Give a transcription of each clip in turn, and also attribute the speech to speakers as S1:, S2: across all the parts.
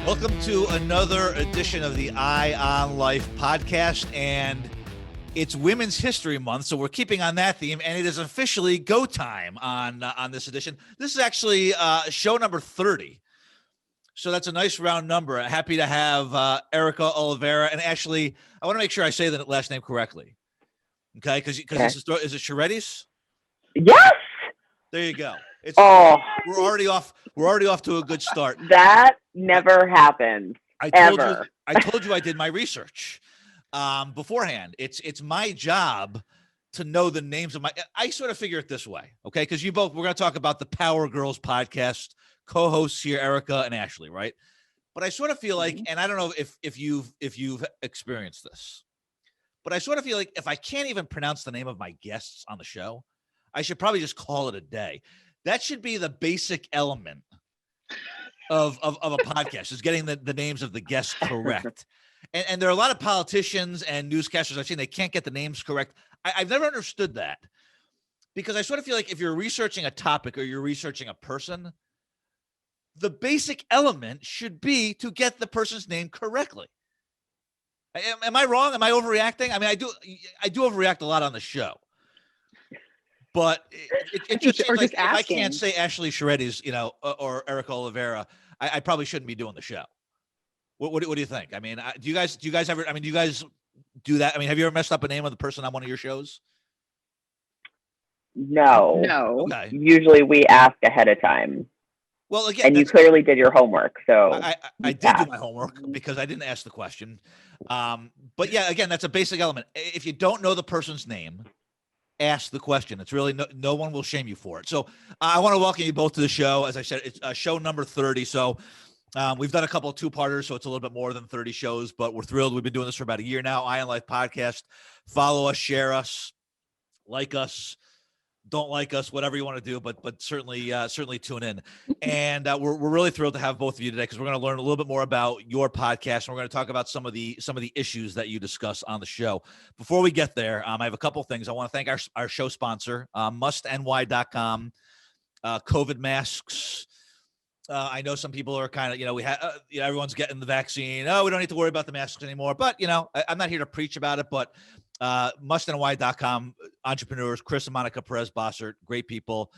S1: Welcome to another edition of the Eye on Life podcast, and it's Women's History Month, so we're keeping on that theme, and it is officially go time on this edition. This is actually show number 30, so that's a nice round number. Happy to have Erica, Oliveira, and Ashley. I want to make sure I say the last name correctly, okay? Because this is it Cheretes?
S2: Yes.
S1: There you go. It's we're already off to a good start.
S2: That never happens.
S1: I told you I did my research beforehand. It's my job to know the names of I sort of figure it this way, okay? Because we're going to talk about the Power Girls podcast, co-hosts here, Erica and Ashley, right? But I sort of feel like, and I don't know if you've experienced this, but I sort of feel like if I can't even pronounce the name of my guests on the show, I should probably just call it a day. That should be the basic element of a podcast, is getting the names of the guests correct. And there are a lot of politicians and newscasters I've seen, they can't get the names correct. I've never understood that, because I sort of feel like if you're researching a topic or you're researching a person, the basic element should be to get the person's name correctly. Am I wrong? Am I overreacting? I mean, I do overreact a lot on the show. But it just seems like if I can't say Ashley Cheretes, or Erica Oliveira, I probably shouldn't be doing the show. What do you think? I mean, do you guys ever? I mean, do you guys do that? I mean, have you ever messed up a name of the person on one of your shows?
S2: No.
S1: Okay.
S2: Usually we ask ahead of time.
S1: Well, again,
S2: and you clearly did your homework. So
S1: I did do my homework because I didn't ask the question. But yeah, again, that's a basic element. If you don't know the person's name, ask the question. It's really no one will shame you for it. So I want to welcome you both to the show. As I said, it's show number 30. So we've done a couple of two-parters, so it's a little bit more than 30 shows, but we're thrilled. We've been doing this for about a year now. Eye on Life podcast. Follow us, share us, like us, don't like us, whatever you want to do, but certainly tune in. And we're really thrilled to have both of you today, because we're going to learn a little bit more about your podcast, and we're going to talk about some of the issues that you discuss on the show. Before we get there, I have a couple of things. I want to thank our show sponsor, mustny.com, COVID masks. I know some people are kind of, we have, everyone's getting the vaccine. Oh, we don't need to worry about the masks anymore. But, I'm not here to preach about it, but mustny.com entrepreneurs, Chris and Monica Perez Bossert, great people.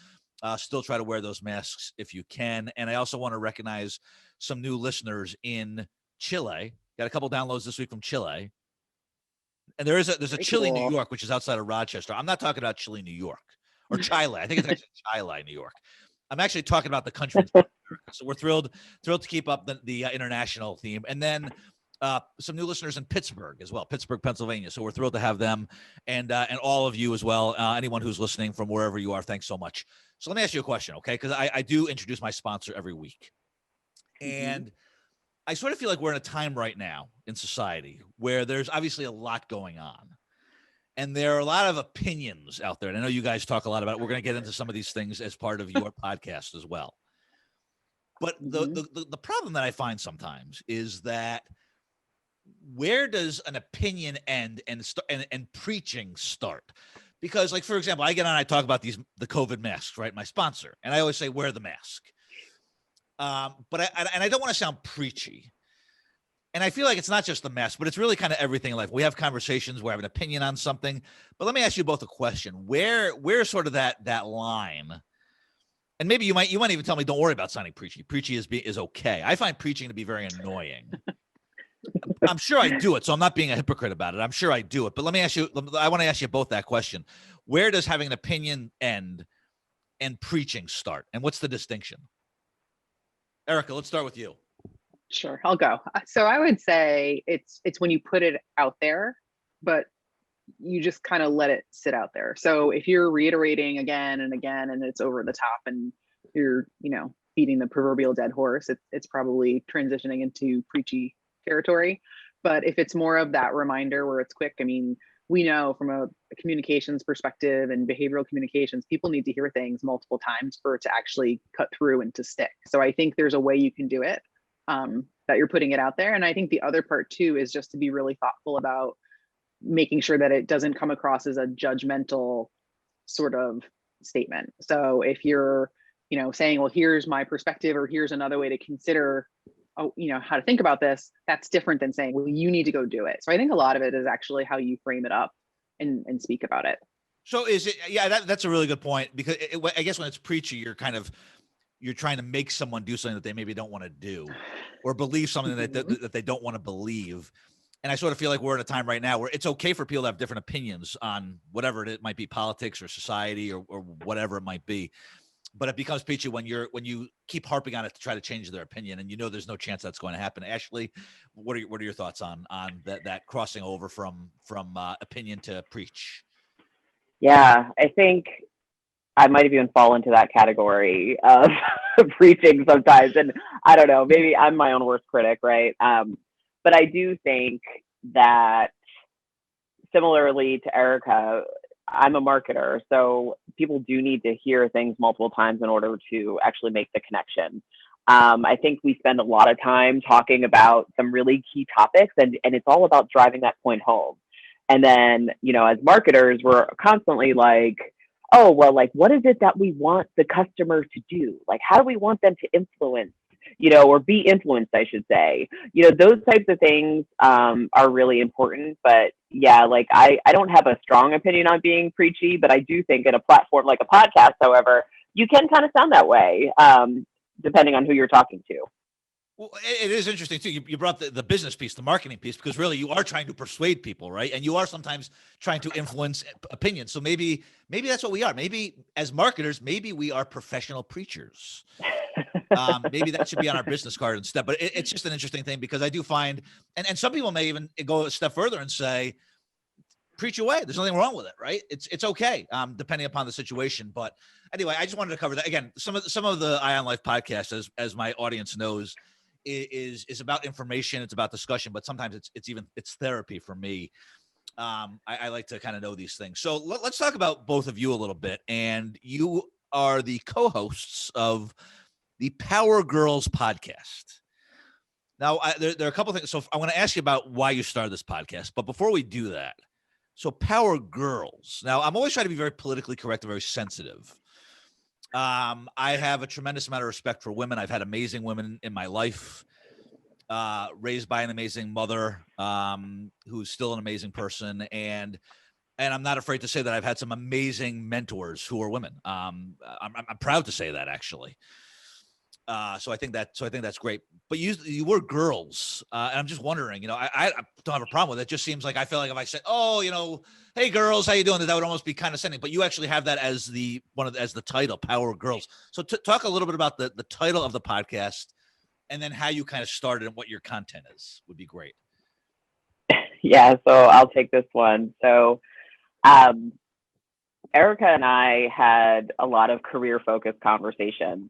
S1: Still try to wear those masks if you can. And I also want to recognize some new listeners in Chile. Got a couple downloads this week from Chile. And there's a Chile, New York, which is outside of Rochester. I'm not talking about Chile, New York, or Chile. I think it's actually Chile, New York. I'm actually talking about the country. So we're thrilled to keep up the international theme. And then some new listeners in Pittsburgh as well, Pittsburgh, Pennsylvania. So we're thrilled to have them, and all of you as well. Anyone who's listening from wherever you are, thanks so much. So let me ask you a question, okay? Because I do introduce my sponsor every week. And I sort of feel like we're in a time right now in society where there's obviously a lot going on. And there are a lot of opinions out there. And I know you guys talk a lot about it. We're going to get into some of these things as part of your podcast as well. But the problem that I find sometimes is that where does an opinion end and preaching start? Because, like, for example, I get on, I talk about the COVID masks, right? My sponsor. And I always say, wear the mask. But I don't want to sound preachy. And I feel like it's not just the mask, but it's really kind of everything in life. We have conversations where I have an opinion on something. But let me ask you both a question. Where's sort of that line? And maybe you might even tell me, don't worry about sounding preachy. Preachy is okay. I find preaching to be very annoying. I'm sure I do it, so I'm not being a hypocrite about it. I'm sure I do it. But I want to ask you both that question. Where does having an opinion end and preaching start? And what's the distinction? Erica, let's start with you.
S3: Sure, I'll go. So I would say it's when you put it out there, but you just kind of let it sit out there. So if you're reiterating again and again, and it's over the top, and you're, beating the proverbial dead horse, it's probably transitioning into preachy territory. But if it's more of that reminder where it's quick, I mean, we know from a communications perspective and behavioral communications, people need to hear things multiple times for it to actually cut through and to stick. So I think there's a way you can do it, that you're putting it out there. And I think the other part too is just to be really thoughtful about making sure that it doesn't come across as a judgmental sort of statement. So if you're, saying, well, here's my perspective, or here's another way to consider oh, how to think about this, that's different than saying, well, you need to go do it. So I think a lot of it is actually how you frame it up and speak about it.
S1: So is it, yeah, that's a really good point, because I guess when it's preachy, you're trying to make someone do something that they maybe don't want to do, or believe something that they don't want to believe. And I sort of feel like we're at a time right now where it's okay for people to have different opinions on whatever it might be, politics or society or whatever it might be. But it becomes preachy when you keep harping on it to try to change their opinion, and there's no chance that's going to happen. Ashley, what are your thoughts on that crossing over from opinion to preach?
S2: Yeah, I think I might have even fall into that category of preaching sometimes. And I don't know, maybe I'm my own worst critic, right? But I do think that, similarly to Erica, I'm a marketer. So people do need to hear things multiple times in order to actually make the connection. I think we spend a lot of time talking about some really key topics, and it's all about driving that point home. And then, as marketers, we're constantly like, oh, well, like, what is it that we want the customer to do? Like, how do we want them to influence, or be influenced, I should say. Those types of things are really important. But yeah, like, I don't have a strong opinion on being preachy, but I do think in a platform like a podcast, however, you can kind of sound that way, depending on who you're talking to.
S1: Well, it is interesting too. You brought the business piece, the marketing piece, because really you are trying to persuade people, right? And you are sometimes trying to influence opinions. So maybe that's what we are. Maybe as marketers, maybe we are professional preachers. Maybe that should be on our business card instead. But it's just an interesting thing, because I do find, and some people may even go a step further and say, preach away. There's nothing wrong with it, right? It's okay, depending upon the situation. But anyway, I just wanted to cover that. Again, some of the Eye on Life podcast, as my audience knows, is about information. It's about discussion, but sometimes it's therapy for me. I like to kind of know these things. So let's talk about both of you a little bit. And you are the co-hosts of the Power Girls podcast. Now, there are a couple of things. So I want to ask you about why you started this podcast. But before we do that, so Power Girls. Now, I'm always trying to be very politically correct and very sensitive. I have a tremendous amount of respect for women. I've had amazing women in my life, raised by an amazing mother, who's still an amazing person. And I'm not afraid to say that I've had some amazing mentors who are women. I'm proud to say that, actually. So I think that's great. But you were girls, and I'm just wondering. I don't have a problem with it. It just seems like I feel like if I said, "Oh, hey girls, how you doing?" that would almost be condescending. But you actually have that as the title, Power Girls. So talk a little bit about the title of the podcast, and then how you kind of started and what your content is would be great.
S2: Yeah, so I'll take this one. So Erica and I had a lot of career-focused conversations.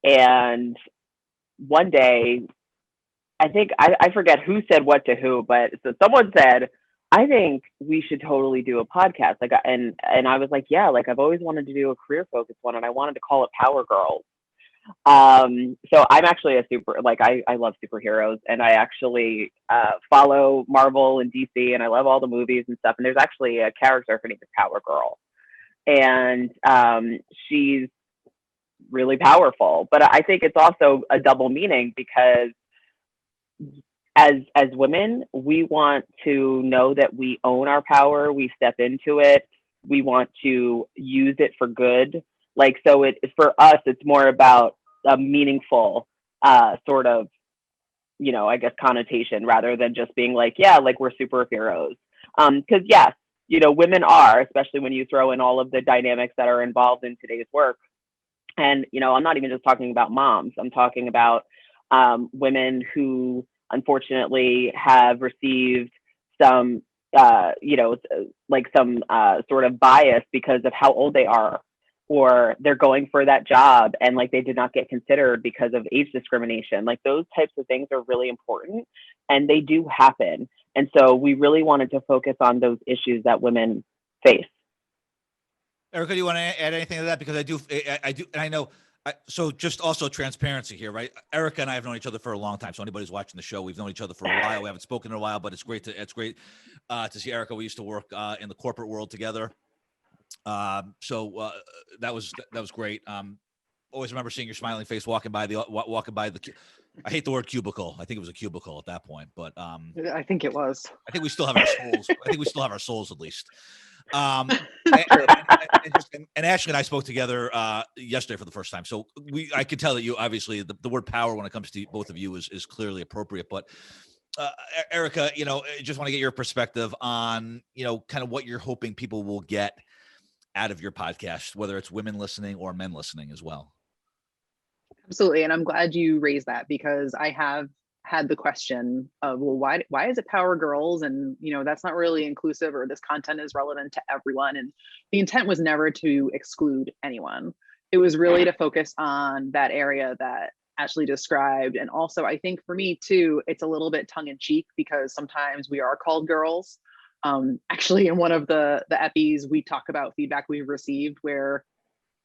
S2: And one day, I think I forget who said what to who, but so someone said, I think we should totally do a podcast. Like, and I was like, yeah, like, I've always wanted to do a career focused one, and I wanted to call it Power Girls. So I'm actually I love superheroes, and I actually follow Marvel and DC, and I love all the movies and stuff. And there's actually a character, her name is Power Girl, and she's really powerful. But I think it's also a double meaning, because as women, we want to know that we own our power, we step into it, we want to use it for good. Like, so for us, it's more about a meaningful sort of, I guess, connotation, rather than just being like, yeah, like, we're superheroes. Because yes, women are, especially when you throw in all of the dynamics that are involved in today's work. And, I'm not even just talking about moms. I'm talking about women who unfortunately have received some, some sort of bias because of how old they are, or they're going for that job and like they did not get considered because of age discrimination. Like, those types of things are really important, and they do happen. And so we really wanted to focus on those issues that women face.
S1: Erica, do you want to add anything to that? Because I do, and I know. So just also transparency here, right? Erica and I have known each other for a long time. So anybody who's watching the show, we've known each other for a while. We haven't spoken in a while, but it's great to see Erica. We used to work in the corporate world together. So that was great. always remember seeing your smiling face walking by the I hate the word cubicle. I think it was a cubicle at that point, but
S3: I think it was.
S1: I think we still have our souls. I think we still have our souls at least. And Ashley and I spoke together yesterday for the first time. So I could tell that you obviously the word power when it comes to both of you is clearly appropriate. But Erica, I just want to get your perspective on, kind of what you're hoping people will get out of your podcast, whether it's women listening or men listening as well.
S3: Absolutely. And I'm glad you raised that, because I have had the question of, well, why is it Power Girls? And, that's not really inclusive, or this content is relevant to everyone. And the intent was never to exclude anyone. It was really to focus on that area that Ashley described. And also, I think for me too, it's a little bit tongue in cheek, because sometimes we are called girls. Actually, in one of the epis, we talk about feedback we've received where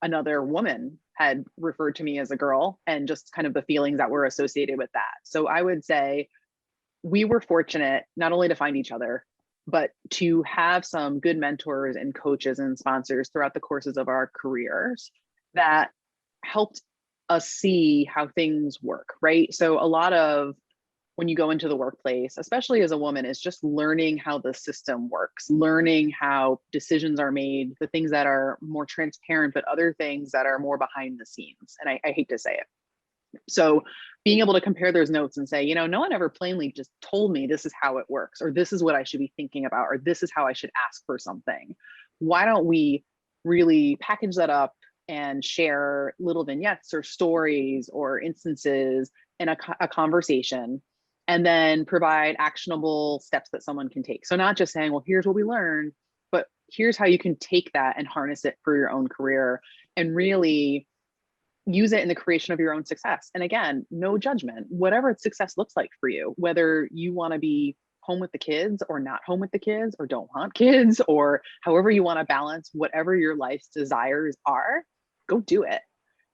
S3: another woman had referred to me as a girl, and just kind of the feelings that were associated with that. So I would say we were fortunate not only to find each other, but to have some good mentors and coaches and sponsors throughout the courses of our careers that helped us see how things work, right? So a lot of when you go into the workplace, especially as a woman, is just learning how the system works, learning how decisions are made, the things that are more transparent, but other things that are more behind the scenes. And I hate to say it. So being able to compare those notes and say, no one ever plainly just told me this is how it works, or this is what I should be thinking about, or this is how I should ask for something. Why don't we really package that up and share little vignettes or stories or instances in a conversation, and then provide actionable steps that someone can take. So not just saying, well, here's what we learned, but here's how you can take that and harness it for your own career and really use it in the creation of your own success. And again, no judgment, whatever success looks like for you, whether you want to be home with the kids or not home with the kids, or don't want kids, or however you want to balance whatever your life's desires are, go do it.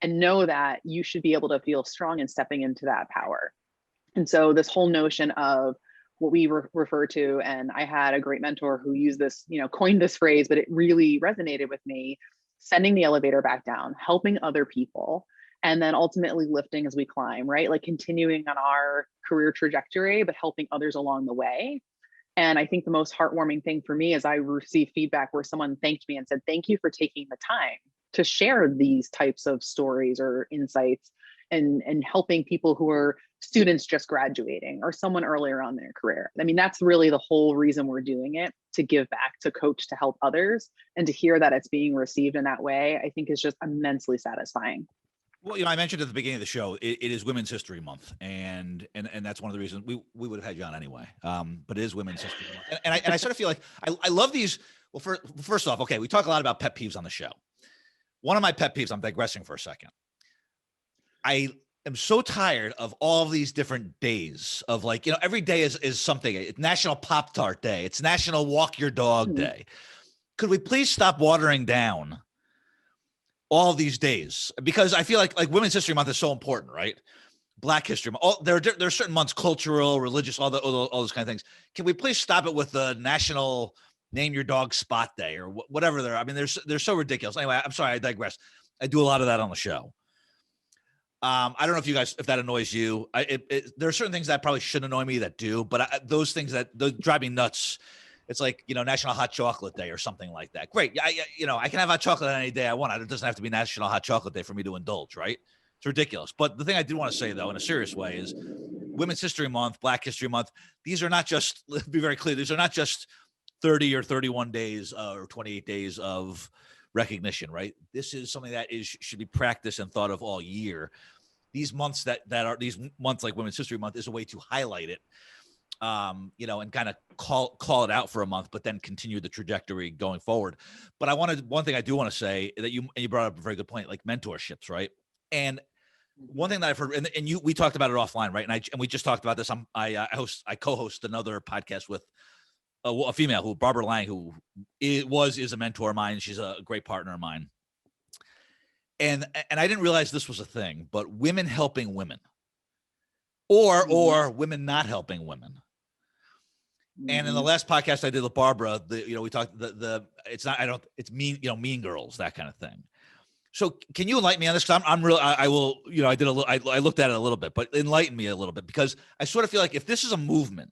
S3: And know that you should be able to feel strong in stepping into that power. And so this whole notion of what we refer to, and I had a great mentor who used this, coined this phrase, but it really resonated with me, sending the elevator back down, helping other people, and then ultimately lifting as we climb, right? Like continuing on our career trajectory, but helping others along the way. And I think the most heartwarming thing for me is I received feedback where someone thanked me and said, thank you for taking the time to share these types of stories or insights, and helping people who are students just graduating or someone earlier on in their career. I mean, that's really the whole reason we're doing it, to give back, to coach, to help others, and to hear that it's being received in that way, I think is just immensely satisfying.
S1: Well, I mentioned at the beginning of the show, it is Women's History Month, and that's one of the reasons we would have had you on anyway. But it is Women's History Month, and I sort of feel like I love these. Well, first off, okay, we talk a lot about pet peeves on the show. One of my pet peeves, I'm digressing for a second. I am so tired of all of these different days of every day is something. It's National Pop-Tart Day. It's National Walk Your Dog Day. Could we please stop watering down all these days? Because I feel like Women's History Month is so important, right? Black History Month. There are certain months, cultural, religious, all those kind of things. Can we please stop it with the National Name Your Dog Spot Day or whatever they're? I mean, they're so ridiculous. Anyway, I'm sorry, I digress. I do a lot of that on the show. I don't know if that annoys you. There are certain things that probably shouldn't annoy me that do, but those things that drive me nuts. It's like, National Hot Chocolate Day or something like that. Great. I can have hot chocolate any day I want. It doesn't have to be National Hot Chocolate Day for me to indulge, right? It's ridiculous. But the thing I do want to say, though, in a serious way, is Women's History Month, Black History Month, these are not just, let's be very clear, these are not just 30 or 31 days or 28 days of recognition, right? This is something that should be practiced and thought of all year. These months that are these months like Women's History Month is a way to highlight it, and kind of call it out for a month, but then continue the trajectory going forward. But one thing I do want to say that you brought up a very good point, like mentorships, right? And one thing that I've heard, and we talked about it offline, right? And we just talked about this. I co-host another podcast with a female who, Barbara Lang, who is a mentor of mine. She's a great partner of mine. And I didn't realize this was a thing, but women helping women, or women not helping women. And in the last podcast I did with Barbara, we talked it's Mean Girls, that kind of thing. So can you enlighten me on this? Because I'm real. I will. You know, I did a little. I looked at it a little bit, but enlighten me a little bit, because I sort of feel like if this is a movement,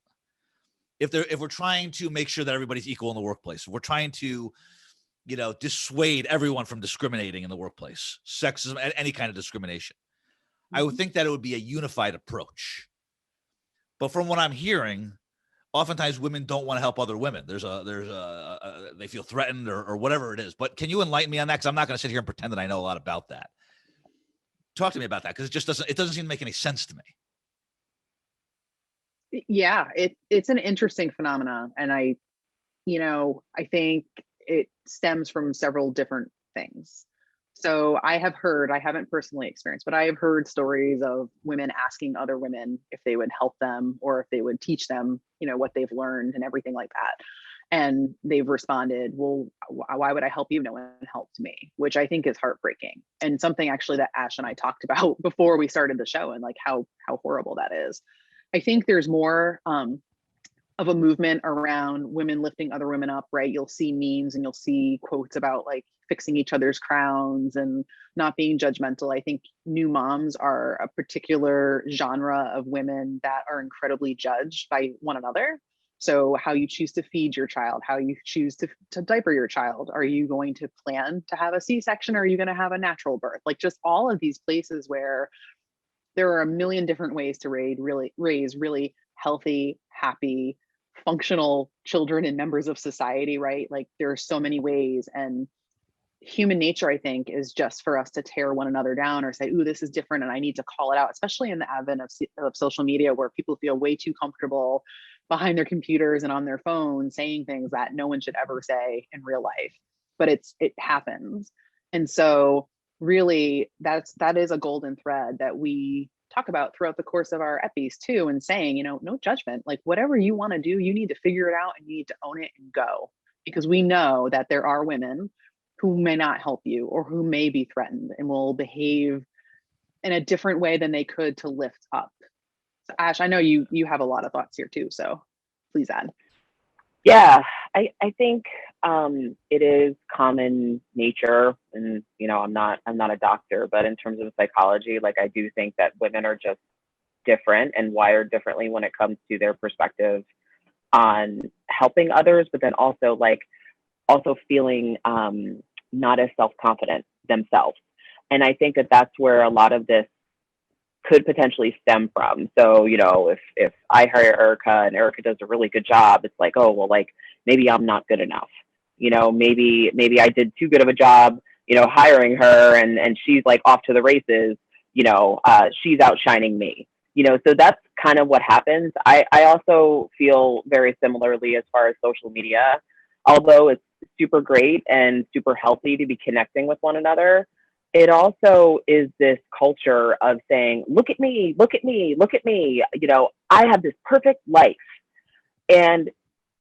S1: if we're trying to make sure that everybody's equal in the workplace, if we're trying to, you know, dissuade everyone from discriminating in the workplace, sexism, any kind of discrimination, I would think that it would be a unified approach. But from what I'm hearing, oftentimes women don't want to help other women. They feel threatened or whatever it is. But can you enlighten me on that? Because I'm not going to sit here and pretend that I know a lot about that. Talk to me about that, because it doesn't seem to make any sense to me.
S3: Yeah, it's an interesting phenomenon, and I think it stems from several different things. So I haven't personally experienced, but I have heard stories of women asking other women if they would help them or if they would teach them, what they've learned and everything like that. And they've responded, well, why would I help you? No one helped me, which I think is heartbreaking. And something actually that Ash and I talked about before we started the show, and like how horrible that is. I think there's more of a movement around women lifting other women up, right? You'll see memes and you'll see quotes about like fixing each other's crowns and not being judgmental. I think new moms are a particular genre of women that are incredibly judged by one another. So how you choose to feed your child, how you choose to diaper your child. Are you going to plan to have a C-section, or are you going to have a natural birth? Like just all of these places where there are a million different ways to raise really healthy, happy, functional children and members of society, right? Like there are so many ways, and human nature, I think, is just for us to tear one another down or say, ooh, this is different and I need to call it out, especially in the advent of social media, where people feel way too comfortable behind their computers and on their phones saying things that no one should ever say in real life, but it happens. And so really that is a golden thread that we talk about throughout the course of our epis too, and saying, no judgment, like whatever you want to do, you need to figure it out and you need to own it and go, because we know that there are women who may not help you or who may be threatened and will behave in a different way than they could to lift up. So Ash, I know you have a lot of thoughts here too, so please add.
S2: Yeah, I think it is common nature, and I'm not a doctor, but in terms of psychology, like I do think that women are just different and wired differently when it comes to their perspective on helping others, but then also feeling not as self-confident themselves. And I think that that's where a lot of this could potentially stem from. So, if I hire Erica and Erica does a really good job, it's like, oh, well, like maybe I'm not good enough. Maybe I did too good of a job, hiring her, and she's like off to the races, she's outshining me. So that's kind of what happens. I also feel very similarly as far as social media, although it's super great and super healthy to be connecting with one another. It also is this culture of saying, look at me, look at me, look at me. I have this perfect life. And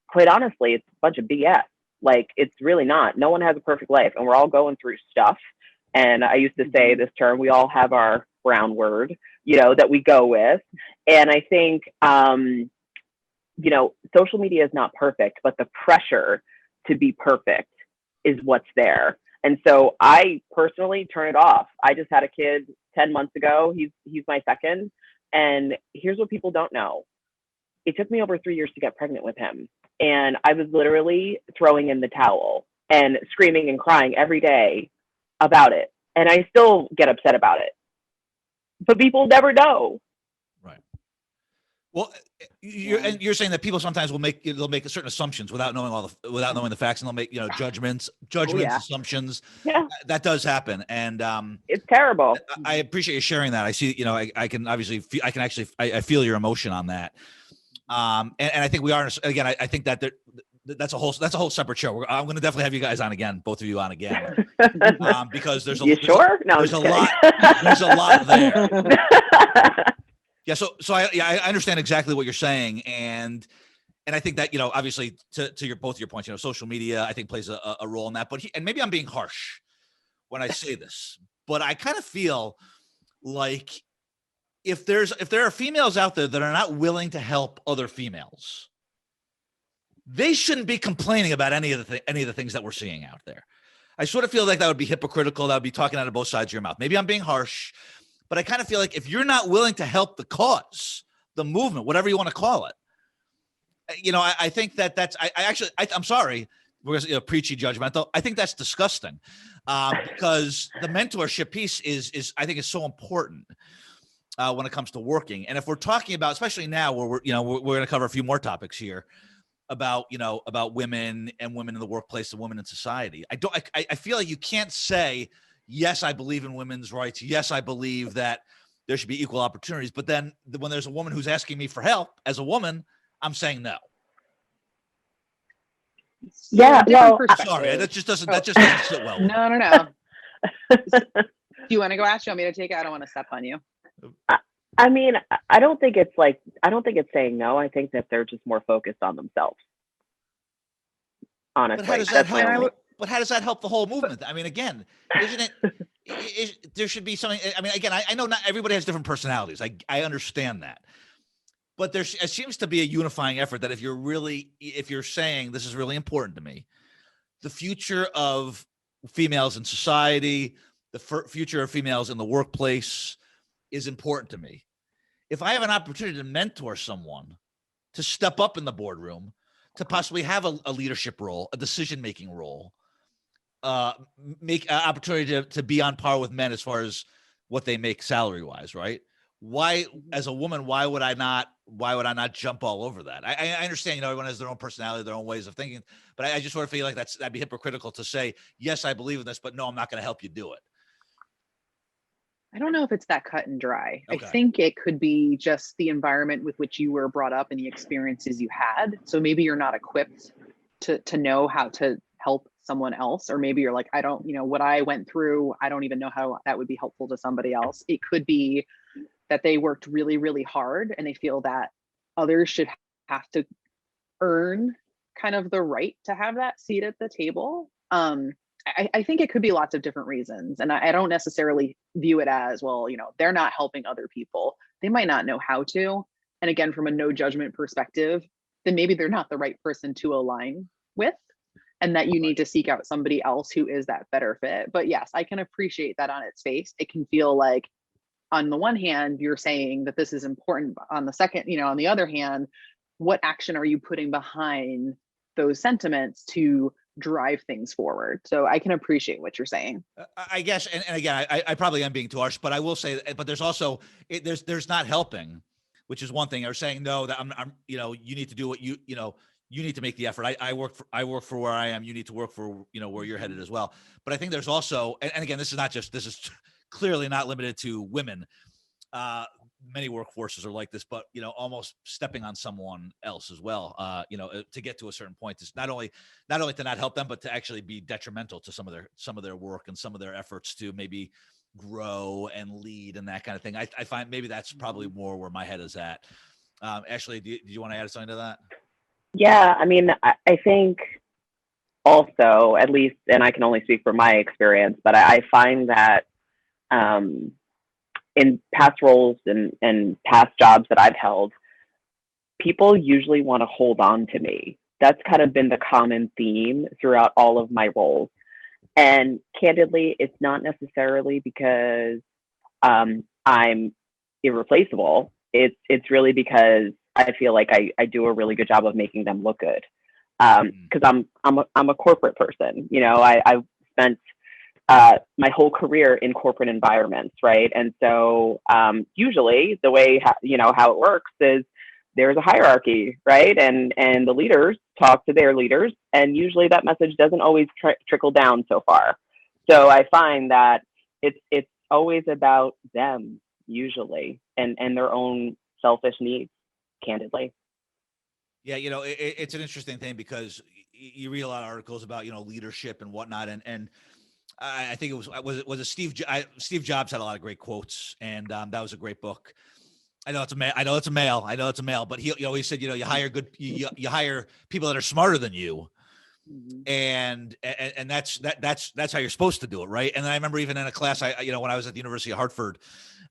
S2: quite honestly, it's a bunch of BS. Like, it's really not. No one has a perfect life, and we're all going through stuff. And I used to say this term, we all have our brown word, that we go with. And I think, social media is not perfect, but the pressure to be perfect is what's there. And so I personally turn it off. I just had a kid 10 months ago. He's my second. And here's what people don't know. It took me over 3 years to get pregnant with him. And I was literally throwing in the towel and screaming and crying every day about it. And I still get upset about it. But people never know.
S1: Right. Well, you're saying that people sometimes they'll make certain assumptions without knowing without knowing the facts, and they'll make judgments, assumptions.
S2: Yeah,
S1: that does happen, and
S2: it's terrible.
S1: I appreciate you sharing that. I see, I can obviously I feel your emotion on that, and I think we are again. I think that that's a whole separate show. I'm going to definitely have you guys on again, both of you on again, because there's a lot there. Yeah. So I understand exactly what you're saying. And I think that, obviously to both your points, social media, I think plays a role in that, and maybe I'm being harsh when I say this, but I kind of feel like if there are females out there that are not willing to help other females, they shouldn't be complaining about any of the things that we're seeing out there. I sort of feel like that would be hypocritical. That would be talking out of both sides of your mouth. Maybe I'm being harsh, but I kind of feel like if you're not willing to help the cause, the movement, whatever you want to call it, I think I'm sorry, we're preachy judgmental. I think that's disgusting, because the mentorship piece is I think is so important when it comes to working. And if we're talking about, especially now where we're going to cover a few more topics here about women and women in the workplace and women in society. I feel like you can't say, yes, I believe in women's rights. Yes, I believe that there should be equal opportunities. But then when there's a woman who's asking me for help as a woman, I'm saying no.
S2: Yeah, well,
S1: sorry, that just doesn't sit well.
S3: No. Do you want to go, Ash? Do you want me to take it? I don't want to step on you.
S2: I mean, I don't think it's saying no. I think that they're just more focused on themselves. Honestly,
S1: but how does that help? But how does that help the whole movement? I mean, again, isn't it? There should be something. I mean, again, I know not everybody has different personalities. I understand that. But it seems to be a unifying effort that if you're saying this is really important to me, the future of females in society, the future of females in the workplace is important to me. If I have an opportunity to mentor someone, to step up in the boardroom, to possibly have a leadership role, a decision-making role, make an opportunity to be on par with men as far as what they make salary-wise, right? Why, as a woman, why would I not jump all over that? I understand, everyone has their own personality, their own ways of thinking, but I just sort of feel like that'd be hypocritical to say, yes, I believe in this, but no, I'm not going to help you do it.
S3: I don't know if it's that cut and dry.
S1: Okay.
S3: I think it could be just the environment with which you were brought up and the experiences you had. So maybe you're not equipped to know how to help someone else, or maybe you're like, I don't, what I went through, I don't even know how that would be helpful to somebody else. It could be that they worked really, really hard and they feel that others should have to earn kind of the right to have that seat at the table. I think it could be lots of different reasons. And I don't necessarily view it as, well, they're not helping other people. They might not know how to. And again, from a no judgment perspective, then maybe they're not the right person to align with, and that you need to seek out somebody else who is that better fit. But yes, I can appreciate that on its face. It can feel like, on the one hand, you're saying that this is important. On the second, on the other hand, what action are you putting behind those sentiments to drive things forward? So I can appreciate what you're saying.
S1: I guess, and again, I probably am being too harsh, but I will say, but there's also, there's not helping, which is one thing. Or saying, no, that I'm you need to do what you need to make the effort. I work for where I am. You need to work for, where you're headed as well. But I think there's also, and again, this is clearly not limited to women. Many workforces are like this, but almost stepping on someone else as well. To get to a certain point is not only to not help them, but to actually be detrimental to some of their work and some of their efforts to maybe grow and lead and that kind of thing. I find maybe that's probably more where my head is at. Ashley, do you want to add something to that?
S2: Yeah, I mean, I think also, at least, and I can only speak from my experience, but I find that in past roles and past jobs that I've held, people usually want to hold on to me. That's kind of been the common theme throughout all of my roles. And candidly, it's not necessarily because I'm irreplaceable. It's really because I feel like I do a really good job of making them look good. Because I'm a corporate person. I've spent my whole career in corporate environments, right? And so usually the way how it works is there's a hierarchy, right? And the leaders talk to their leaders, and usually that message doesn't always trickle down so far. So I find that it's always about them usually, and their own selfish needs, candidly.
S1: Yeah, it's an interesting thing because you read a lot of articles about leadership and whatnot, and I think it was Steve Jobs had a lot of great quotes, and that was a great book. I know it's a male, but he said, you hire you hire people that are smarter than you.
S3: Mm-hmm.
S1: And that's how you're supposed to do it. Right. And then I remember even in a class, when I was at the University of Hartford,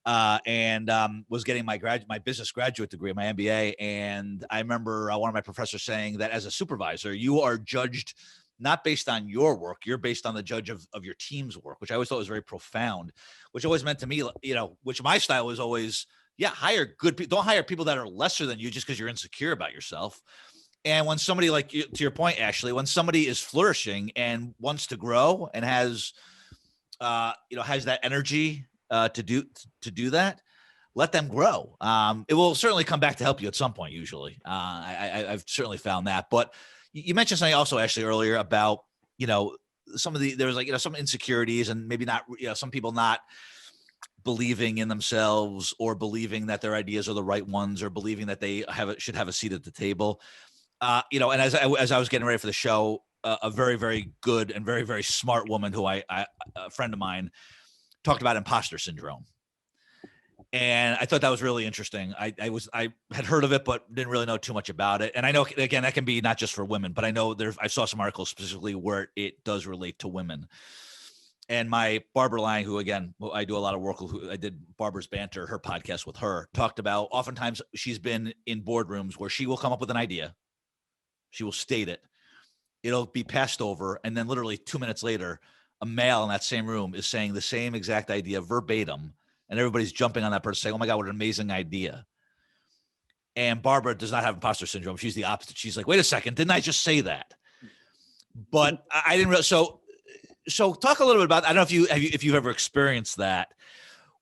S1: and was getting my business graduate degree, my MBA. And I remember one of my professors saying that as a supervisor, you are judged not based on your work. You're based on the judge of your team's work, which I always thought was very profound, which always meant to me, which my style was always, hire good people. Don't hire people that are lesser than you just because you're insecure about yourself. And when somebody, like you, to your point, Ashley, when somebody is flourishing and wants to grow and has that energy to do that, let them grow. It will certainly come back to help you at some point. Usually, I've certainly found that. But you mentioned something also, Ashley, earlier about some of there was some insecurities and maybe not some people not believing in themselves or believing that their ideas are the right ones or believing that they should have a seat at the table. And as I was getting ready for the show, a very, very good and very, very smart woman who a friend of mine talked about imposter syndrome. And I thought that was really interesting. I had heard of it, but didn't really know too much about it. And I know, again, that can be not just for women, but I know I saw some articles specifically where it does relate to women. And my Barbara Lang, who, again, I do a lot of work with, I did Barbara's Banter, her podcast with her, talked about oftentimes she's been in boardrooms where she will come up with an idea. She will state it. It'll be passed over. And then literally 2 minutes later, a male in that same room is saying the same exact idea verbatim. And everybody's jumping on that person saying, oh my God, what an amazing idea. And Barbara does not have imposter syndrome. She's the opposite. She's like, wait a second, didn't I just say that? But I didn't really. So talk a little bit about, I don't know if you've ever experienced that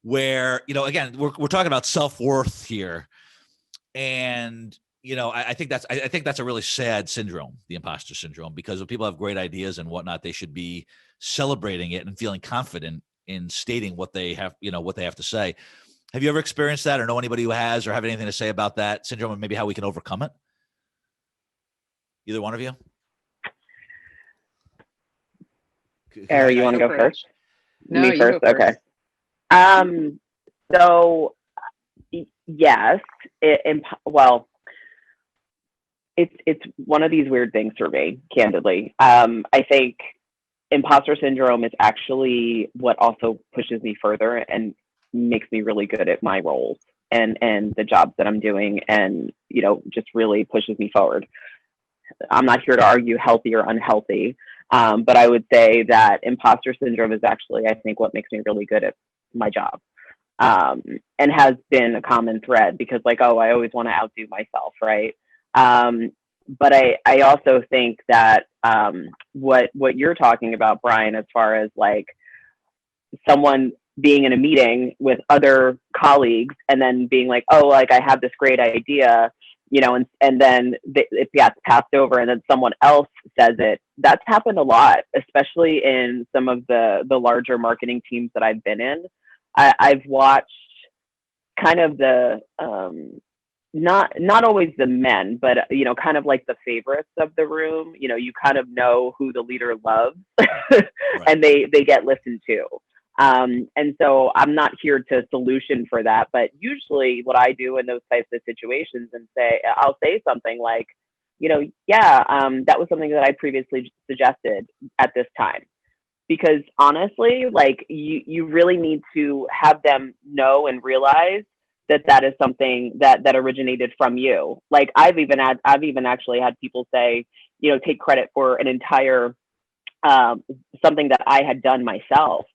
S1: where, again, we're talking about self-worth here. And I think that's a really sad syndrome, the imposter syndrome, because when people have great ideas and whatnot, they should be celebrating it and feeling confident in stating what they have to say. Have you ever experienced that or know anybody who has or have anything to say about that syndrome and maybe how we can overcome it? Either one of you?
S2: Ari, you want to go first?
S3: No,
S2: Me first?
S3: Go
S2: Okay.
S3: first.
S2: So yes, it's one of these weird things for me, candidly. I think imposter syndrome is actually what also pushes me further and makes me really good at my roles and the jobs that I'm doing, and just really pushes me forward. I'm not here to argue healthy or unhealthy, but I would say that imposter syndrome is actually, I think, what makes me really good at my job, and has been a common thread because, I always want to outdo myself, right? But I also think that what you're talking about, Brian, as far as someone being in a meeting with other colleagues and then being like, oh, I have this great idea, and then it gets passed over and then someone else says it. That's happened a lot, especially in some of the larger marketing teams that I've been in. I've watched kind of the not always the men, but kind of like the favorites of the room. You kind of know who the leader loves, right. And they get listened to. And so I'm not here to solution for that, but usually what I do in those types of situations I'll say something like, that was something that I previously suggested at this time. Because honestly, you really need to have them know and realize that is something that originated from you. I've even actually had people say, take credit for an entire something that I had done myself.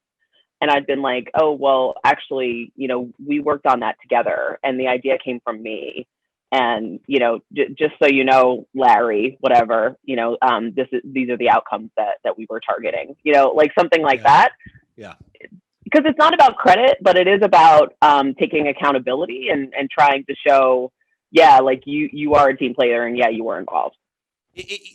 S2: And I'd been like, oh, well, actually, we worked on that together and the idea came from me. And, just so you know, Larry, whatever, these are the outcomes that we were targeting, something like that.
S1: Yeah.
S2: Because it's not about credit, but it is about taking accountability and trying to show, you are a team player and you were involved.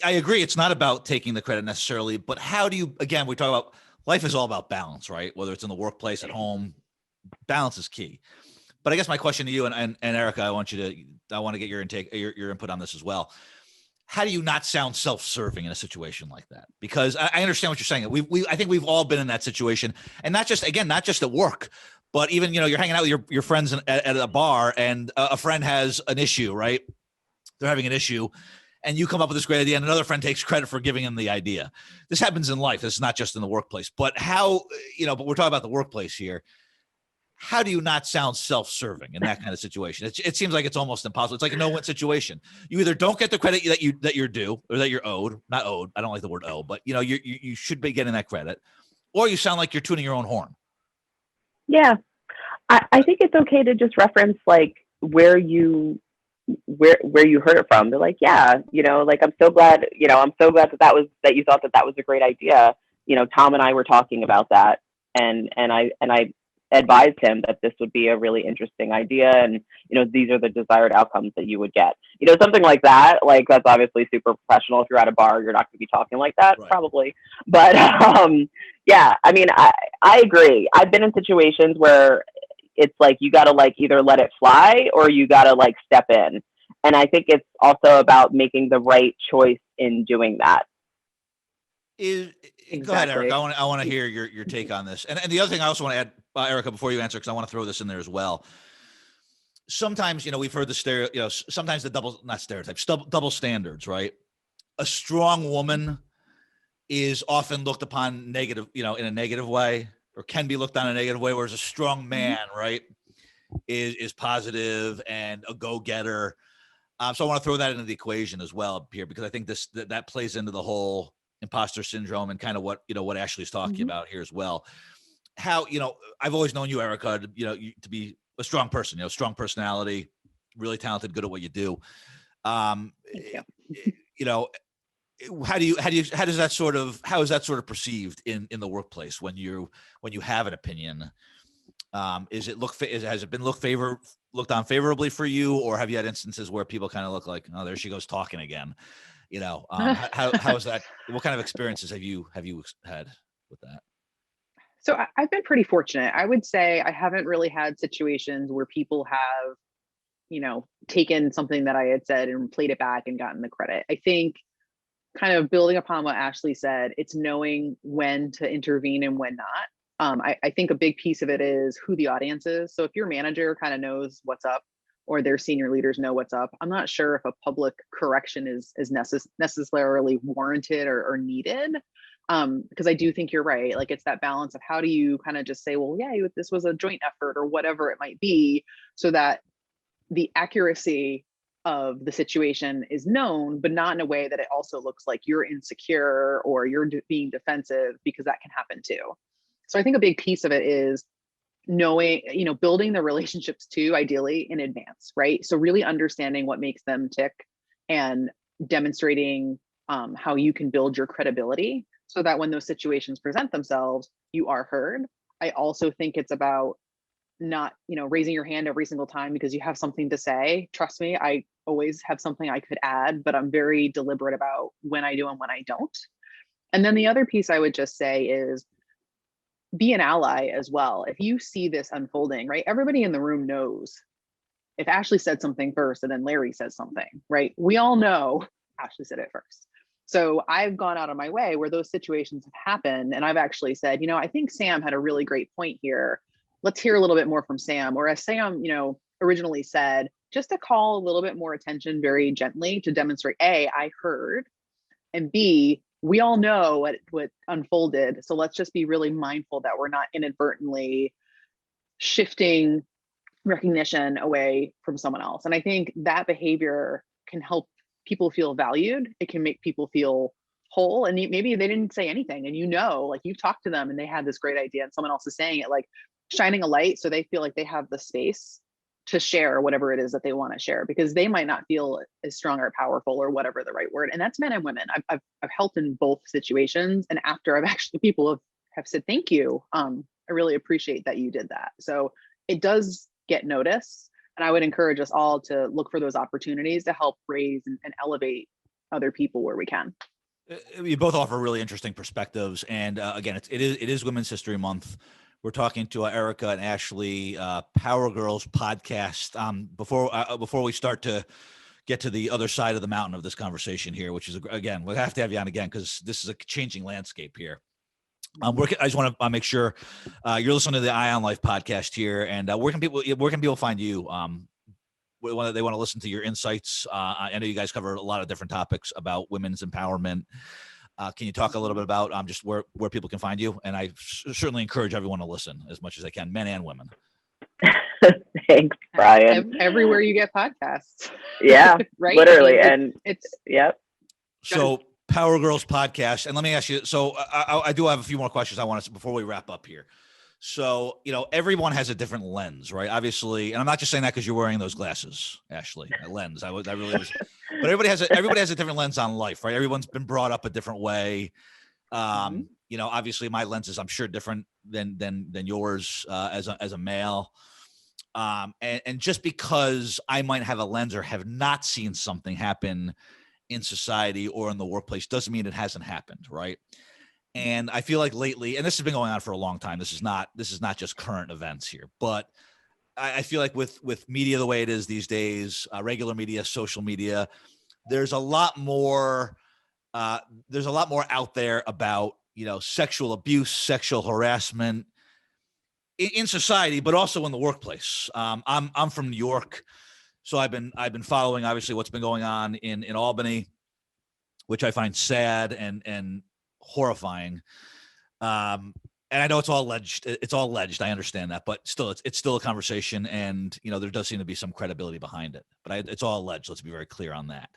S1: I agree. It's not about taking the credit necessarily, but how do you, again, we talk about life is all about balance, right? Whether it's in the workplace, at home, balance is key. But I guess my question to you and Erica, I want to get your input on this as well. How do you not sound self-serving in a situation like that? Because I understand what you're saying. I think we've all been in that situation, and not just at work, but even, you're hanging out with your friends at a bar and a friend has an issue, right? They're having an issue and you come up with this great idea and another friend takes credit for giving them the idea. This happens in life. It's not just in the workplace, but but we're talking about the workplace here. how do you not sound self-serving in that kind of situation? It seems like it's almost impossible. It's like a no-win situation. You either don't get the credit that you're due, or that you're owed. Not owed. I don't like the word owe, but you should be getting that credit, or you sound like you're tuning your own horn.
S2: Yeah. I think it's okay to just reference like where you heard it from. They're like, yeah, like I'm so glad that you thought that was a great idea. Tom and I were talking about that, and I advised him that this would be a really interesting idea, and these are the desired outcomes that you would get. Something like that. Like, that's obviously super professional. If you're at a bar, you're not going to be talking like that,
S1: right.
S2: Probably. But yeah, I mean, I agree. I've been in situations where it's like you got to like either let it fly or you got to like step in. And I think it's also about making the right choice in doing that.
S3: Exactly.
S1: Go ahead, Erica. I want to hear your take on this. And the other thing I also want to add, Erica, before you answer, because I want to throw this in there as well. Sometimes, we've heard sometimes the double standards, right? A strong woman is often looked upon negative, in a negative way, or can be looked on in a negative way, whereas a strong man, right, is positive and a go-getter. So I want to throw that into the equation as well here, because I think that plays into the whole imposter syndrome and kind of what Ashley's talking about here as well. How, I've always known you, Erica, to be a strong person, strong personality, really talented, good at what you do.
S2: Thank you.
S1: How is that sort of perceived in the workplace when you have an opinion? Has it been looked on favorably for you, or have you had instances where people kind of look like, oh, there she goes talking again? How is that? What kind of experiences have you had with that?
S3: So I've been pretty fortunate. I would say I haven't really had situations where people have, taken something that I had said and played it back and gotten the credit. I think, kind of building upon what Ashley said, it's knowing when to intervene and when not. I think a big piece of it is who the audience is. So if your manager kind of knows what's up, or their senior leaders know what's up, I'm not sure if a public correction is necessarily warranted or needed. Because I do think you're right. Like, it's that balance of how do you kind of just say, well, yeah, this was a joint effort or whatever it might be, so that the accuracy of the situation is known, but not in a way that it also looks like you're insecure or you're being defensive, because that can happen too. So I think a big piece of it is knowing, building the relationships too, ideally in advance, right? So really understanding what makes them tick and demonstrating how you can build your credibility so that when those situations present themselves, you are heard. I also think it's about not, raising your hand every single time because you have something to say. Trust me, I always have something I could add, but I'm very deliberate about when I do and when I don't. And then the other piece I would just say is be an ally as well. If you see this unfolding, right? Everybody in the room knows if Ashley said something first and then Larry says something, right? We all know Ashley said it first. So I've gone out of my way where those situations have happened. And I've actually said, I think Sam had a really great point here. Let's hear a little bit more from Sam. Or as Sam, originally said, just to call a little bit more attention very gently to demonstrate, A, I heard, and B, we all know what unfolded. So let's just be really mindful that we're not inadvertently shifting recognition away from someone else. And I think that behavior can help people feel valued. It can make people feel whole. And maybe they didn't say anything, and like you've talked to them and they had this great idea and someone else is saying it, like shining a light so they feel like they have the space to share whatever it is that they want to share, because they might not feel as strong or powerful or whatever the right word. And that's men and women. I've helped in both situations. And after people have said, thank you. I really appreciate that you did that. So it does get noticed. And I would encourage us all to look for those opportunities to help raise and elevate other people where we can.
S1: You both offer really interesting perspectives. And again, it is Women's History Month. We're talking to Erica and Ashley, Power Girls podcast. Before we start to get to the other side of the mountain of this conversation here, which is, again, we'll have to have you on again because this is a changing landscape here. I just want to make sure you're listening to the Eye on Life podcast here. And where can people find you? They want to listen to your insights. I know you guys cover a lot of different topics about women's empowerment. Can you talk a little bit about just where people can find you? And I certainly encourage everyone to listen as much as they can, men and women.
S2: Thanks, Brian.
S3: Everywhere you get podcasts.
S2: Yeah,
S3: right.
S2: Literally.
S3: I mean,
S2: And
S3: it's
S2: yep.
S1: So Power Girls podcast. And let me ask you, so I do have a few more questions I want to, before we wrap up here. So, everyone has a different lens, right? Obviously, and I'm not just saying that because you're wearing those glasses, Ashley, a lens. I really was, but everybody has a different lens on life, right? Everyone's been brought up a different way. Obviously my lens is, I'm sure, different than yours, as a male. And just because I might have a lens or have not seen something happen in society or in the workplace doesn't mean it hasn't happened, right? And I feel like lately, and this has been going on for a long time, this is not just current events here, but I feel like with media the way it is these days, regular media, social media, there's a lot more out there about, sexual abuse, sexual harassment in society, but also in the workplace. I'm from New York, so I've been following obviously what's been going on in Albany, which I find sad and horrifying. And I know it's all alleged. I understand that, but still, it's still a conversation, and there does seem to be some credibility behind it. But it's all alleged. Let's be very clear on that.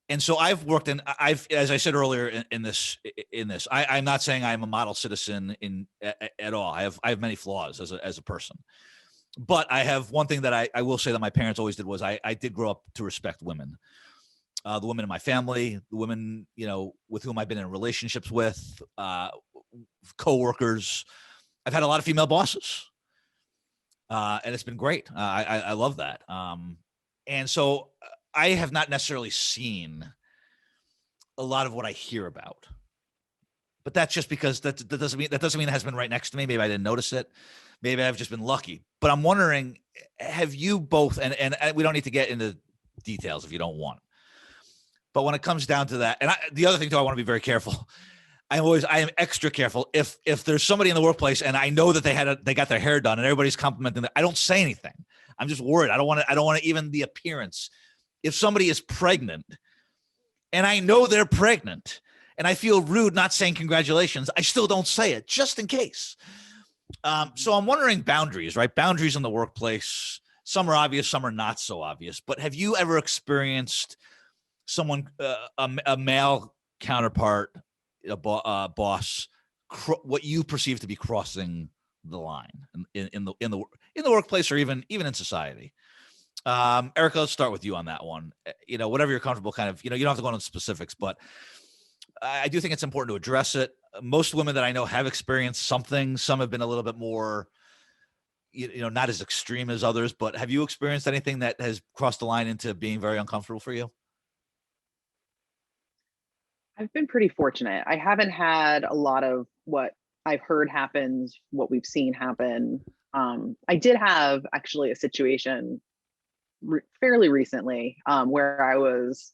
S1: And so I've worked as I said earlier in this, I'm not saying I'm a model citizen at all. I have many flaws as a person, but I have one thing that I will say that my parents always did was I did grow up to respect women. The women in my family, the women, with whom I've been in relationships with, coworkers. I've had a lot of female bosses, and it's been great. I love that. And so I have not necessarily seen a lot of what I hear about, but that's just because that doesn't mean it has been right next to me. Maybe I didn't notice it. Maybe I've just been lucky. But I'm wondering, have you both? And we don't need to get into details if you don't want. But when it comes down to that, and the other thing too, I want to be very careful. I am extra careful if there's somebody in the workplace and I know that they got their hair done and everybody's complimenting them. I don't say anything. I'm just worried. I don't want to even the appearance. If somebody is pregnant and I know they're pregnant and I feel rude not saying congratulations, I still don't say it just in case. So I'm wondering boundaries, right? Boundaries in the workplace. Some are obvious, some are not so obvious. But have you ever experienced someone, a male counterpart, a boss, what you perceive to be crossing the line in the workplace or even in society? Erica, let's start with you on that one. Whatever you're comfortable, kind of, you don't have to go into specifics, but I do think it's important to address it. Most women that I know have experienced something. Some have been a little bit more, not as extreme as others, but have you experienced anything that has crossed the line into being very uncomfortable for you?
S3: I've been pretty fortunate. I haven't had a lot of what I've heard happens, what we've seen happen. I did have actually a situation fairly recently where I was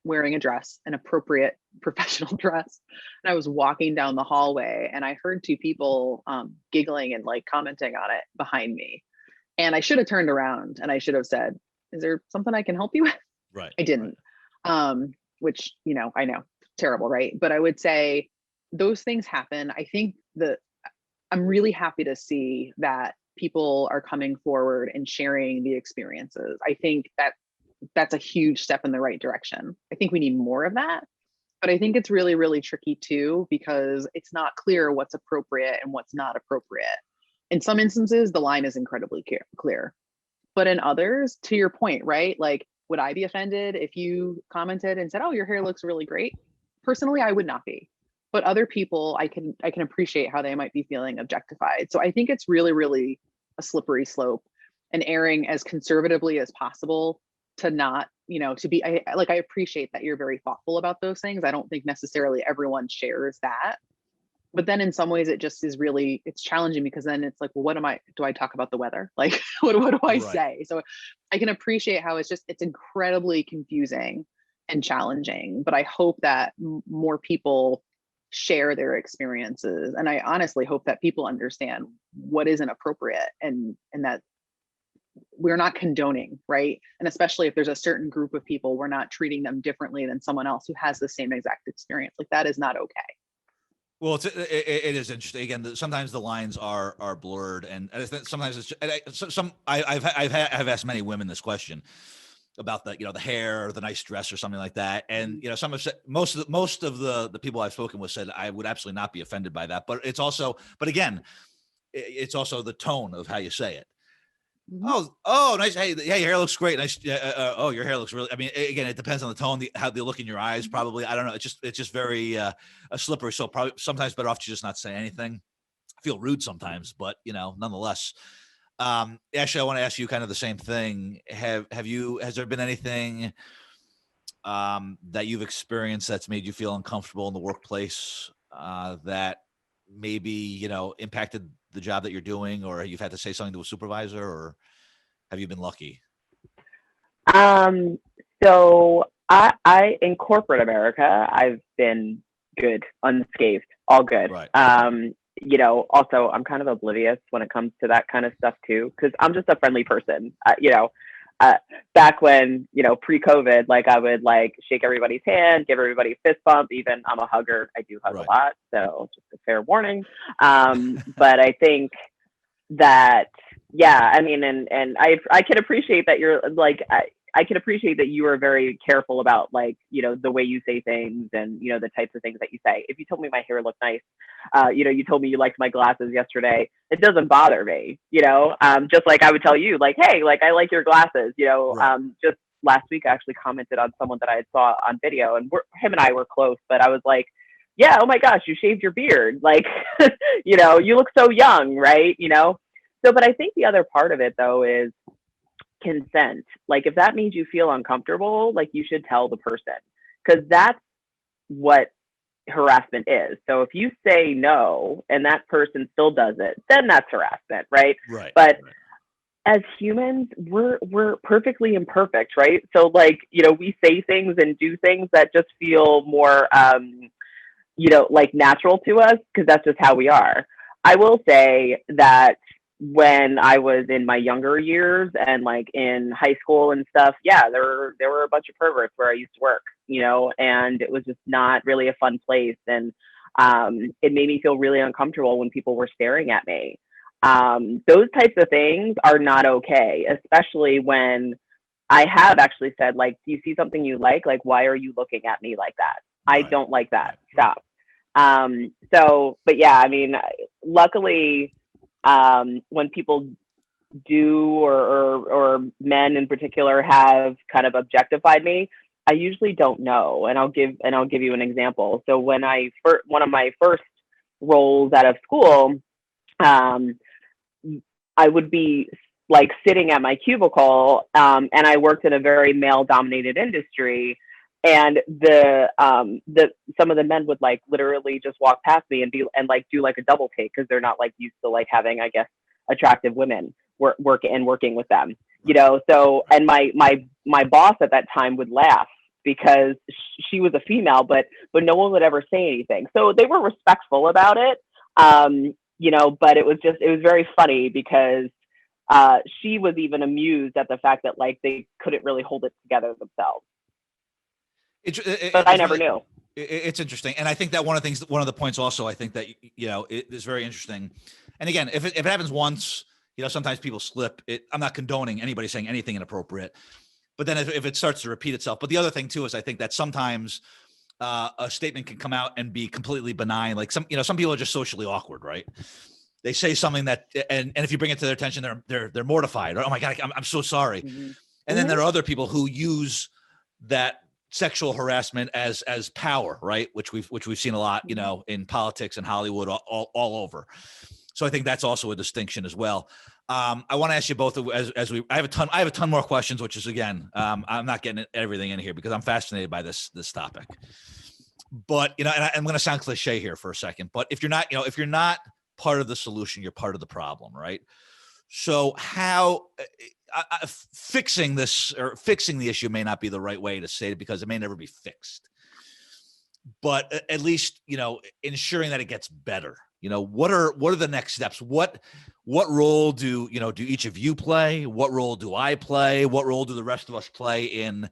S3: wearing a dress, an appropriate professional dress, and I was walking down the hallway and I heard two people giggling and like commenting on it behind me. And I should have turned around and I should have said, "Is there something I can help you with?"
S1: Right.
S3: I didn't. Which, I know, terrible, right? But I would say those things happen. I think that I'm really happy to see that people are coming forward and sharing the experiences. I think that that's a huge step in the right direction. I think we need more of that. But I think it's really, really tricky too, because it's not clear what's appropriate and what's not appropriate. In some instances, the line is incredibly clear. But in others, to your point, right? Like, would I be offended if you commented and said, "Oh, your hair looks really great"? Personally, I would not be. But other people, I can appreciate how they might be feeling objectified. So I think it's really, really a slippery slope, and erring as conservatively as possible to not, to be, I appreciate that you're very thoughtful about those things. I don't think necessarily everyone shares that. But then in some ways it just is really, it's challenging because then it's like, well, do I talk about the weather? Like, what do I
S1: Right.
S3: say? So I can appreciate how it's incredibly confusing and challenging, but I hope that more people share their experiences. And I honestly hope that people understand what isn't appropriate and that we're not condoning, right? And especially if there's a certain group of people, we're not treating them differently than someone else who has the same exact experience. Like, that is not okay.
S1: Well, it is interesting. Again, sometimes the lines are blurred, and I think sometimes it's I've asked many women this question about the hair or the nice dress or something like that, and some have said most of the people I've spoken with said I would absolutely not be offended by that, but again, it's also the tone of how you say it. Oh, nice. Hey, your hair looks great. Nice. Oh, your hair looks really. I mean, again, it depends on the tone, how they look in your eyes. Probably, I don't know. It's just very slippery. So probably sometimes better off to just not say anything. I feel rude sometimes, but nonetheless. Actually, I want to ask you kind of the same thing. Has there been anything that you've experienced that's made you feel uncomfortable in the workplace that maybe impacted the job that you're doing, or you've had to say something to a supervisor, or have you been lucky?
S2: So I in corporate America, I've been good, unscathed, all good.
S1: Right.
S2: Also I'm kind of oblivious when it comes to that kind of stuff too, because I'm just a friendly person. Back when, pre-COVID, like I would like shake everybody's hand, give everybody a fist bump. Even I'm a hugger. I do hug a lot. So just a fair warning. But I think that, yeah, I mean, and I can appreciate that you're like, I can appreciate that you are very careful about like, the way you say things and, the types of things that you say. If you told me my hair looked nice, you told me you liked my glasses yesterday, it doesn't bother me, just like I would tell you like, hey, like I like your glasses,
S1: Right.
S2: Just last week I actually commented on someone that I saw on video, and him and I were close, but I was like, yeah, oh my gosh, you shaved your beard. Like, you look so young, right? So, but I think the other part of it though is consent. Like if that means you feel uncomfortable, like you should tell the person, because that's what harassment is. So if you say no and that person still does it, then that's harassment, right?
S1: Right.
S2: But as humans, we're perfectly imperfect, right? So like, we say things and do things that just feel more like natural to us, because that's just how we are. I will say that when I was in my younger years and like in high school and stuff, yeah, there were a bunch of perverts where I used to work, and it was just not really a fun place. And it made me feel really uncomfortable when people were staring at me. Those types of things are not okay, especially when I have actually said, like, do you see something you like? Like, why are you looking at me like that? I don't like that. Stop. But yeah, I mean, luckily, when people do or men in particular have kind of objectified me, I usually don't know, and I'll give you an example. So when one of my first roles out of school, I would be like sitting at my cubicle, and I worked in a very male dominated industry, and some of the men would like literally just walk past me and like do like a double take, because they're not like used to like having, I guess, attractive women working with them, so, and my boss at that time would laugh because she was a female, but no one would ever say anything, so they were respectful about it. But it was very funny because she was even amused at the fact that like they couldn't really hold it together themselves. But I never knew.
S1: It's interesting, and I think that one of the points also, I think that it is very interesting. And again, if it happens once, sometimes people slip. I'm not condoning anybody saying anything inappropriate, but then if it starts to repeat itself. But the other thing too is I think that sometimes a statement can come out and be completely benign. Like some people are just socially awkward, right? They say something that, and if you bring it to their attention, they're mortified. Or, oh my God, I'm so sorry.
S2: Mm-hmm.
S1: And then there are other people who use that sexual harassment as power, right? Which we've seen a lot, in politics and Hollywood, all over. So I think that's also a distinction as well. I want to ask you both I have a ton more questions, which is again, I'm not getting everything in here because I'm fascinated by this topic. But and I'm going to sound cliche here for a second, but if you're not part of the solution, you're part of the problem, right? So how fixing this or fixing the issue may not be the right way to say it because it may never be fixed, but at least ensuring that it gets better. What are the next steps? What role do each of you play? What role do I play? What role do the rest of us play in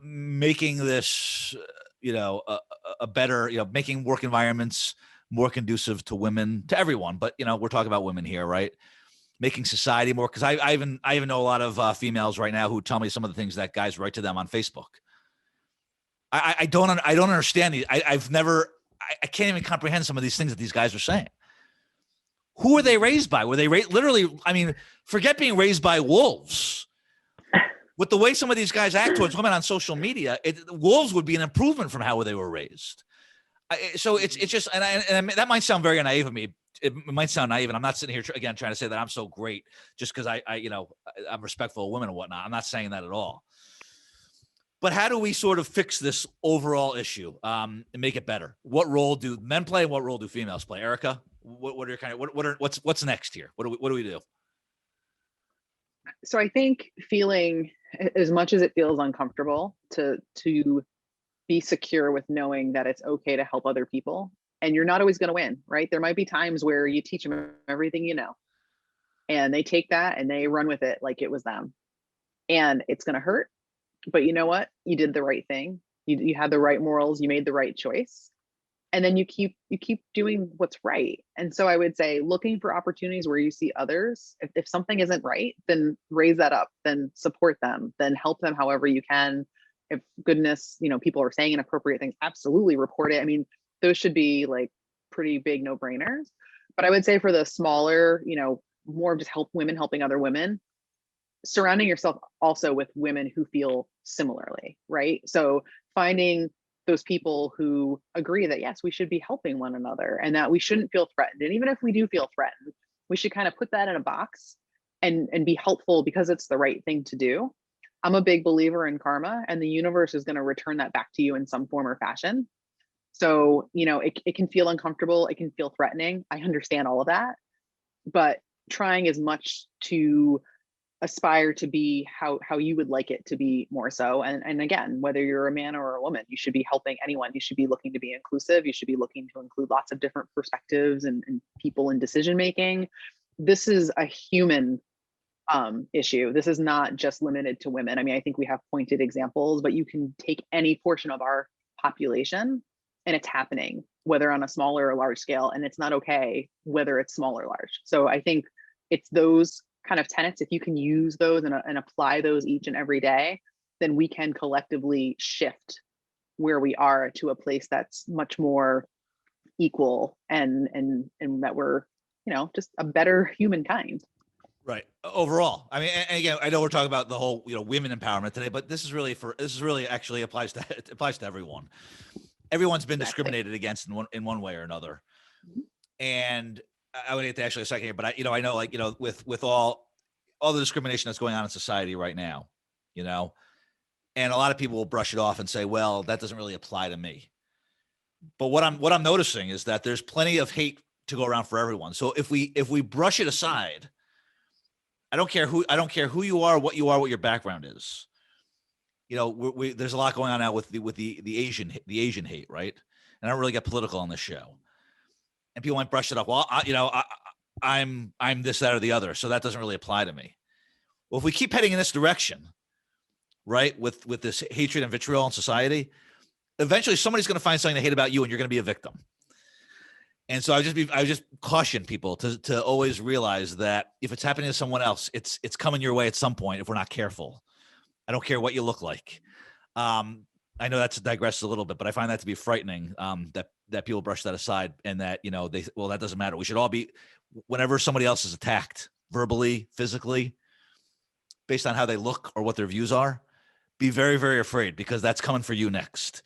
S1: making this a better, making work environments more conducive to women, to everyone. But, we're talking about women here, right? Making society more, because I even know a lot of females right now who tell me some of the things that guys write to them on Facebook. I don't understand these. I can't even comprehend some of these things that these guys are saying. Who were they raised by? Were they literally? I mean, forget being raised by wolves. With the way some of these guys act towards women on social media, wolves would be an improvement from how they were raised. So it's just, and that might sound very naive of me. It might sound naive, and I'm not sitting here again trying to say that I'm so great just because I'm respectful of women and whatnot. I'm not saying that at all. But how do we sort of fix this overall issue and make it better? What role do men play, and what role do females play? Erica, what's next here? What do we do?
S3: So I think feeling, as much as it feels uncomfortable, to be secure with knowing that it's okay to help other people, and you're not always going to win, right? There might be times where you teach them everything you know, and they take that and they run with it like it was them, and it's going to hurt. But you know what? You did the right thing. You had the right morals. You made the right choice, and then you keep doing what's right. And so I would say, looking for opportunities where you see others. If something isn't right, then raise that up. Then support them. Then help them however you can. If people are saying inappropriate things, absolutely report it. I mean, those should be like pretty big no-brainers. But I would say for the smaller, more of just women helping other women, surrounding yourself also with women who feel similarly, right? So finding those people who agree that, yes, we should be helping one another and that we shouldn't feel threatened. And even if we do feel threatened, we should kind of put that in a box and be helpful because it's the right thing to do. I'm a big believer in karma, and the universe is going to return that back to you in some form or fashion. So, it can feel uncomfortable. It can feel threatening. I understand all of that, but trying as much to aspire to be how you would like it to be more so. And again, whether you're a man or a woman, you should be helping anyone. You should be looking to be inclusive. You should be looking to include lots of different perspectives and people in decision making. This is a human issue. This is not just limited to women. I mean, I think we have pointed examples, but you can take any portion of our population and it's happening, whether on a smaller or large scale, and it's not okay whether it's small or large. So I think it's those kind of tenets. If you can use those and apply those each and every day, then we can collectively shift where we are to a place that's much more equal and that we're, just a better humankind.
S1: Right. Overall. I mean, and again, I know we're talking about the whole, women empowerment today, but this is really actually applies to everyone. Everyone's been discriminated against in one way or another. Mm-hmm. And I would get to Ashley a second here, but I know, like, with all the discrimination that's going on in society right now, and a lot of people will brush it off and say, well, that doesn't really apply to me. But what I'm noticing is that there's plenty of hate to go around for everyone. So if we brush it aside, I don't care who you are, what your background is. There's a lot going on now with the Asian hate, right? And I don't really get political on this show. And people might brush it off. Well, I'm this, that, or the other, so that doesn't really apply to me. Well, if we keep heading in this direction, right, with this hatred and vitriol in society, eventually somebody's going to find something to hate about you, and you're going to be a victim. And so I just caution people to always realize that if it's happening to someone else, it's coming your way at some point if we're not careful. I don't care what you look like. I know that's digressed a little bit, but I find that to be frightening, that people brush that aside and that, that doesn't matter. We should all be, whenever somebody else is attacked verbally, physically, based on how they look or what their views are, be very, very afraid, because that's coming for you next.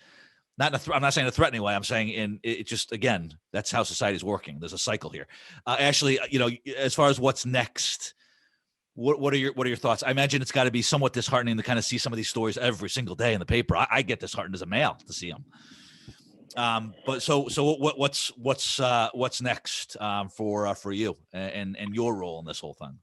S1: I'm not saying in a threatening way. I'm saying it just, again, that's how society's working. There's a cycle here. Ashley, as far as what's next, what are your thoughts? I imagine it's got to be somewhat disheartening to kind of see some of these stories every single day in the paper. I get disheartened as a male to see them. But so what's next for you and your role in this whole thing?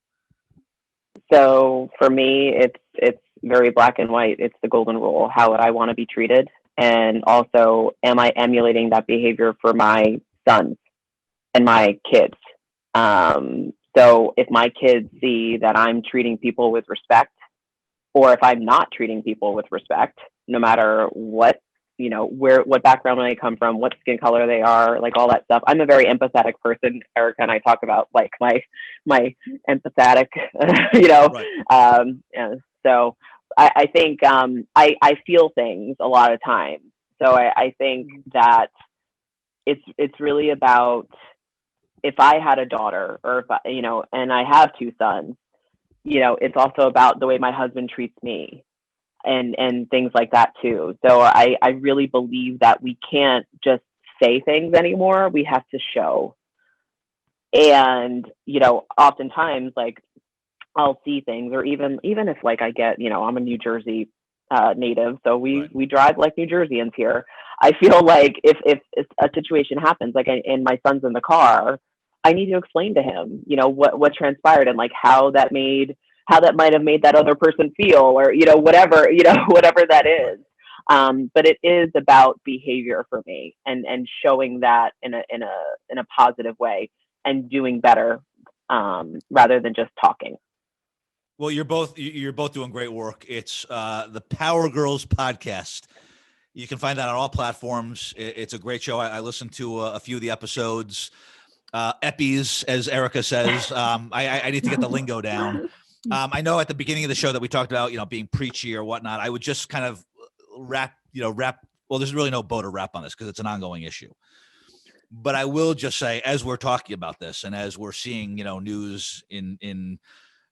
S2: So for me, it's very black and white. It's the golden rule. How would I want to be treated? And also, am I emulating that behavior for my sons and my kids? So if my kids see that I'm treating people with respect, or if I'm not treating people with respect, no matter what what background they come from, what skin color they are, like all that stuff. I'm a very empathetic person. Erica and I talk about like my empathetic,
S1: Right.
S2: and so I think I feel things a lot of times. So I think that it's really about, if I had a daughter, or if and I have two sons, it's also about the way my husband treats me, and things like that too. So I really believe that we can't just say things anymore. We have to show. And, oftentimes, like, I'll see things, or even if like I get, I'm a New Jersey native, so we drive like New Jerseyans here. I feel like if a situation happens, like and my son's in the car, I need to explain to him, what transpired, and like how that might have made that other person feel, or whatever whatever that is. But it is about behavior for me, and showing that in a positive way, and doing better, rather than just talking.
S1: Well, you're both doing great work. It's the Power Girls podcast. You can find that on all platforms. It's a great show. I listened to a few of the episodes. Eppies, as Erica says. I need to get the lingo down. I know at the beginning of the show that we talked about, being preachy or whatnot. I would just kind of wrap. Well, there's really no bow to wrap on this because it's an ongoing issue. But I will just say, as we're talking about this, and as we're seeing, news in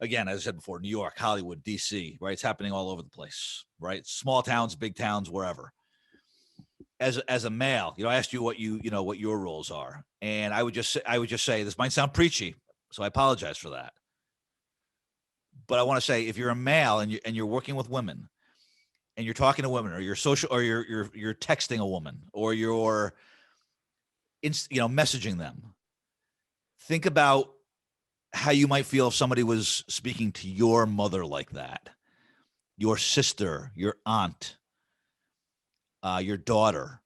S1: again, as I said before, New York, Hollywood, DC, right? It's happening all over the place, right? Small towns, big towns, wherever. As a male, I asked you what what your roles are, and I would just say this might sound preachy, so I apologize for that. But I want to say, if you're a male and you're working with women, and you're talking to women, or you're you're texting a woman, or you're messaging them, think about how you might feel if somebody was speaking to your mother like that, your sister, your aunt, your daughter.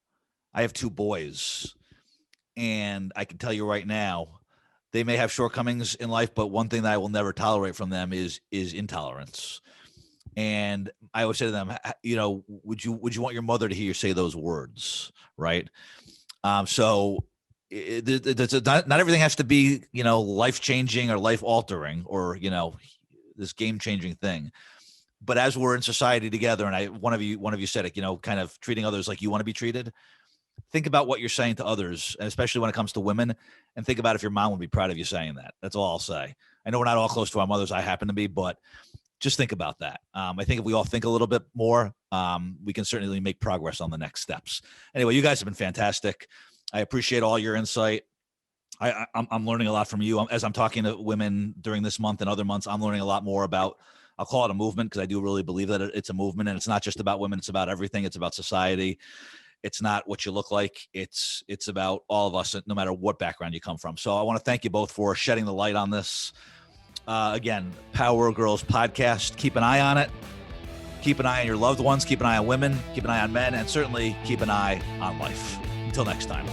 S1: I have two boys, and I can tell you right now, they may have shortcomings in life, but one thing that I will never tolerate from them is intolerance. And I always say to them, would you want your mother to hear you say those words, right? So not everything has to be, life-changing or life-altering, or, this game-changing thing. But as we're in society together, and one of you said it, kind of treating others like you want to be treated. Think about what you're saying to others, and especially when it comes to women, and think about if your mom would be proud of you saying that. That's all I'll say. I know we're not all close to our mothers. I happen to be, but just think about that. I think if we all think a little bit more, we can certainly make progress on the next steps. Anyway, you guys have been fantastic. I appreciate all your insight. I'm learning a lot from you. As I'm talking to women during this month and other months, I'm learning a lot more about, I'll call it a movement, because I do really believe that it's a movement, and it's not just about women. It's about everything. It's about society. It's not what you look like. It's about all of us, no matter what background you come from. So I want to thank you both for shedding the light on this. Again, Power Girls podcast. Keep an eye on it. Keep an eye on your loved ones. Keep an eye on women. Keep an eye on men. And certainly keep an eye on life. Until next time.